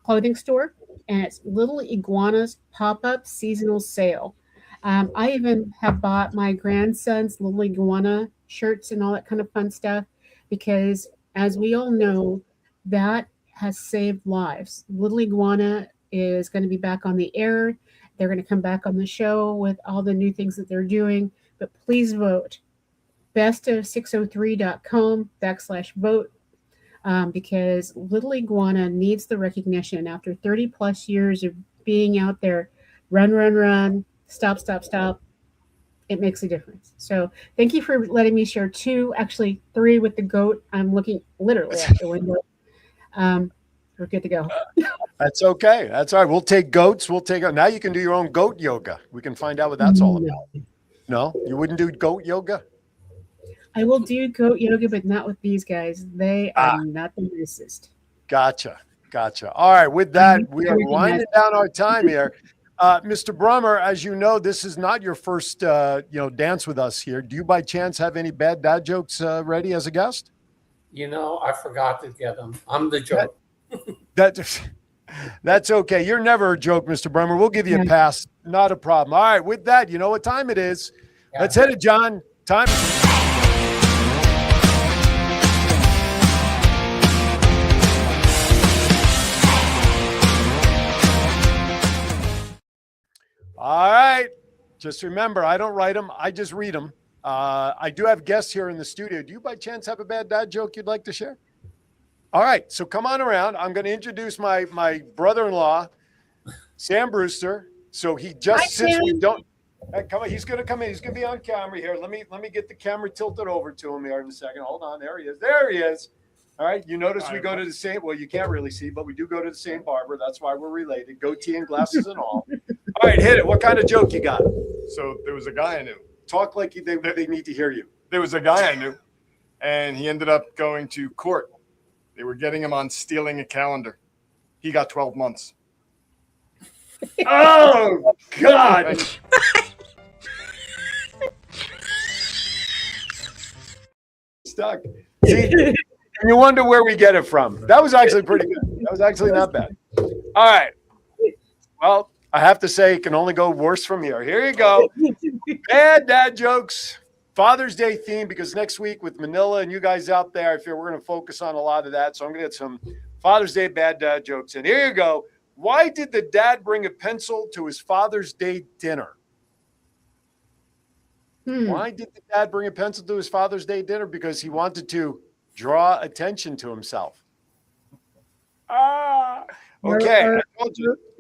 clothing store, and it's Little Iguana's pop-up seasonal sale. I even have bought my grandson's Little Iguana shirts and all that kind of fun stuff because, as we all know, that has saved lives. Little Iguana is going to be back on the air. They're going to come back on the show with all the new things that they're doing. But please vote. bestof603.com/vote because Little Iguana needs the recognition after 30 plus years of being out there. Run, stop. It makes a difference. So thank you for letting me share actually three with the goat. I'm looking literally out the window. We're good to go. That's okay. That's all right. We'll take goats. Now you can do your own goat yoga. We can find out what that's all about. No, you wouldn't do goat yoga? I will do goat yoga, but not with these guys. They are not the nicest. Gotcha. All right. With that, we are winding down our time here. Mr. Brummer, as you know, this is not your first, dance with us here. Do you by chance have any bad dad jokes ready as a guest? I forgot to get them. I'm the joke. That's okay. You're never a joke, Mr. Brummer. We'll give you a pass. Not a problem. All right. With that, you know what time it is. Yeah. Let's hit it, John. Time. All right. Just remember, I don't write them. I just read them. I do have guests here in the studio. Do you by chance have a bad dad joke you'd like to share? All right. So come on around. I'm going to introduce my brother-in-law, Sam Brewster. So he just, since we don't, come on, he's going to come in. He's going to be on camera here. Let me get the camera tilted over to him here in a second. Hold on. There he is. All right. You notice we go to the same, well, you can't really see, but we do go to the same barber. That's why we're related. Goatee and glasses and all. All right, hit it. What kind of joke you got? So there was a guy I knew. Talk like they need to hear you. There was a guy I knew, and he ended up going to court. They were getting him on stealing a calendar. He got 12 months. Oh, God. Stuck. See, and you wonder where we get it from. That was actually pretty good. That was actually not bad. All right. Well, I have to say, it can only go worse from here. Here you go. Bad dad jokes. Father's Day theme, because next week with Manila and you guys out there, I feel we're going to focus on a lot of that. So I'm going to get some Father's Day bad dad jokes. And here you go. Why did the dad bring a pencil to his Father's Day dinner? Why did the dad bring a pencil to his Father's Day dinner? Because he wanted to draw attention to himself. Okay,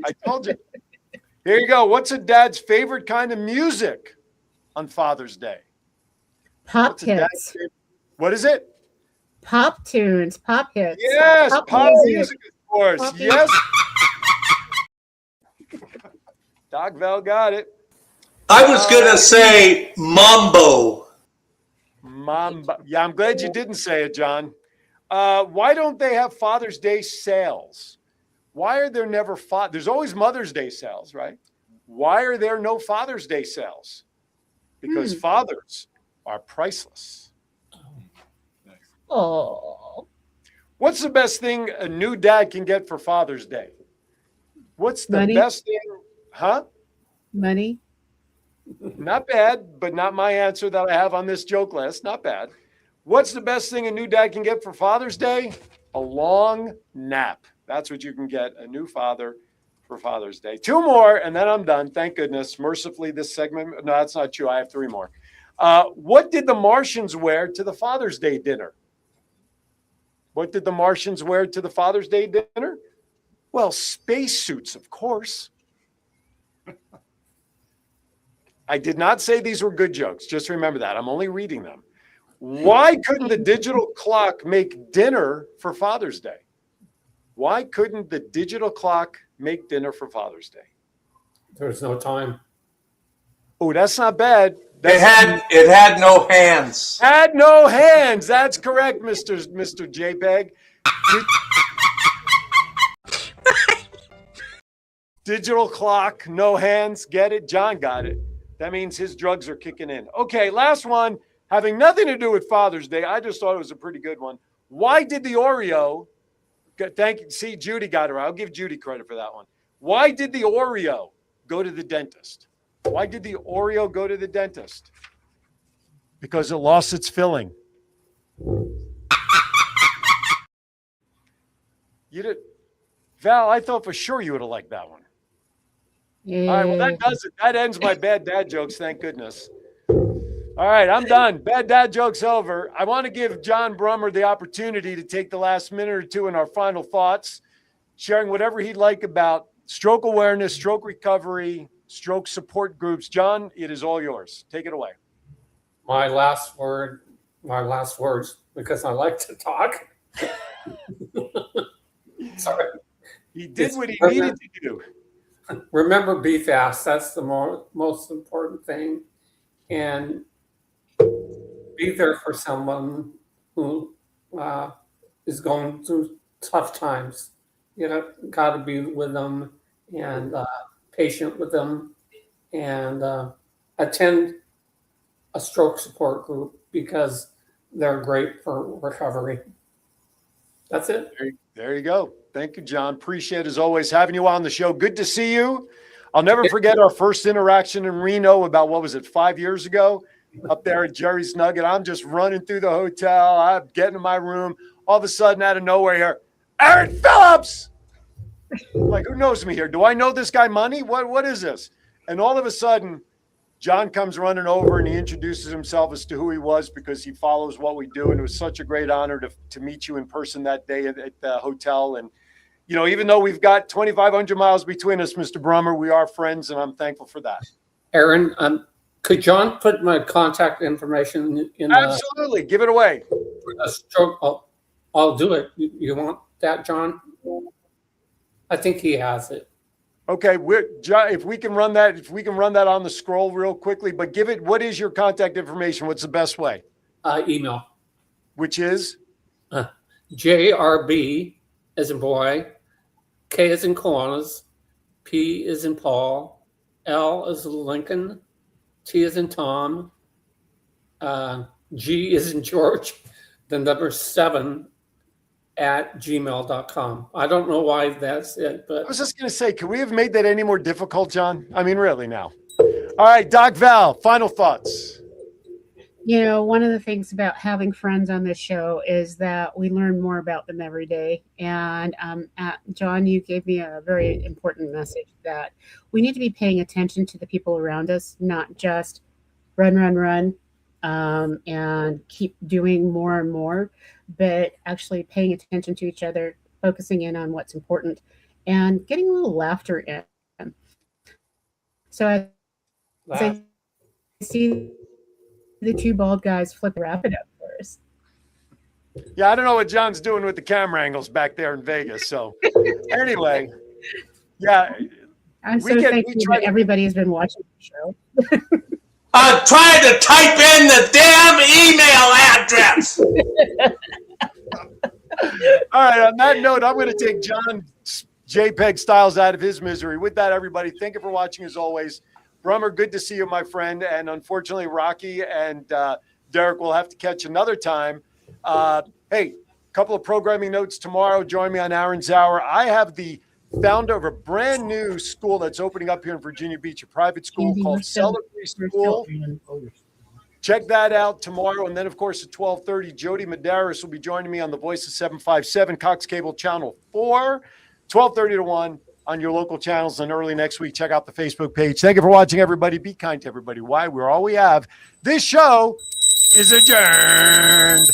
I told you. Here you go. What's a dad's favorite kind of music on Father's Day? Pop hits. What is it? Pop tunes, pop hits. Yes, pop music, of course. Pop yes. Doc Val got it. I was going to say mambo. Mambo. Yeah, I'm glad you didn't say it, John. Why don't they have Father's Day sales? Why are there never there's always Mother's Day sales, right? Why are there no Father's Day sales? Because fathers are priceless. Oh. What's the best thing a new dad can get for Father's Day? What's the best thing? Huh? Money. Not bad, but not my answer that I have on this joke list. Not bad. What's the best thing a new dad can get for Father's Day? A long nap. That's what you can get a new father for Father's Day. 2 more, and then I'm done. Thank goodness. Mercifully, this segment. No, that's not true. I have 3 more. What did the Martians wear to the Father's Day dinner? What did the Martians wear to the Father's Day dinner? Well, spacesuits, of course. I did not say these were good jokes. Just remember that. I'm only reading them. Why couldn't the digital clock make dinner for Father's Day? Why couldn't the digital clock make dinner for Father's Day? There was no time. Oh, that's not bad. It had no hands. Had no hands. That's correct, Mr. JPEG. Digital clock, no hands. Get it? John got it. That means his drugs are kicking in. Okay, last one. Having nothing to do with Father's Day, I just thought it was a pretty good one. Why did the Oreo, thank you, see, Judy got her. I'll give Judy credit for that one. Why did the Oreo go to the dentist? Why did the Oreo go to the dentist? Because it lost its filling. You did, Val, I thought for sure you would have liked that one. All right, well, that does it. That ends my bad dad jokes, thank goodness. All right, I'm done. Bad dad jokes over. I want to give John Brummer the opportunity to take the last minute or two in our final thoughts, sharing whatever he'd like about stroke awareness, stroke recovery, stroke support groups. John, it is all yours. Take it away. My last words, because I like to talk. Sorry. He did what he needed to do. Remember, be fast. That's the most important thing. And be there for someone who is going through tough times. You know, got to be with them and patient with them, and attend a stroke support group because they're great for recovery. That's it. There you go. Thank you, John. Appreciate, as always, having you on the show. Good to see you. I'll never forget our first interaction in Reno about, 5 years ago, up there at Jerry's Nugget. I'm just running through the hotel. I'm getting to my room. All of a sudden, out of nowhere here, Aaron Phillips! Like, who knows me here? Do I know this guy Money? What is this? And all of a sudden, John comes running over and he introduces himself as to who he was because he follows what we do. And it was such a great honor to meet you in person that day at the hotel. And, you know, even though we've got 2,500 miles between us, Mr. Brummer, we are friends, and I'm thankful for that. Aaron, could John put my contact information in? Absolutely. Give it away. A stroke. I'll do it. You want that, John? I think he has it. Okay, if we can run that on the scroll real quickly, but give it. What is your contact information? What's the best way? Email. Which is JRB as in boy, K as in Kiwanis, P as in Paul, L as in Lincoln, T as in Tom, G as in George, the number 7 at gmail.com. I don't know why that's it, but I was just going to say, can we have made that any more difficult, John? I mean, really now. All right, Doc Val, final thoughts. One of the things about having friends on this show is that we learn more about them every day. And John, you gave me a very important message that we need to be paying attention to the people around us, not just run, and keep doing more and more, but actually paying attention to each other, focusing in on what's important, and getting a little laughter in. So as I see the two bald guys flip, wrap it up for us. Yeah, I don't know what John's doing with the camera angles back there in Vegas. So anyway, yeah. I'm so thankful that everybody has been watching the show. I'm trying to type in the damn email address. All right, on that note, I'm going to take John JPEG Styles out of his misery. With that, everybody, thank you for watching as always. Brummer, good to see you, my friend. And unfortunately, Rocky and Derek will have to catch another time. Hey, a couple of programming notes tomorrow. Join me on Aaron's Hour. I have the founder of a brand new school that's opening up here in Virginia Beach, a private school called Celebrate School. Check that out tomorrow. And then, of course, at 12:30, Jody Medeiros will be joining me on the Voice of 757, Cox Cable Channel 4, 12:30 to 1 on your local channels. And early next week, check out the Facebook page. Thank you for watching, everybody. Be kind to everybody. Why? We're all we have. This show is adjourned.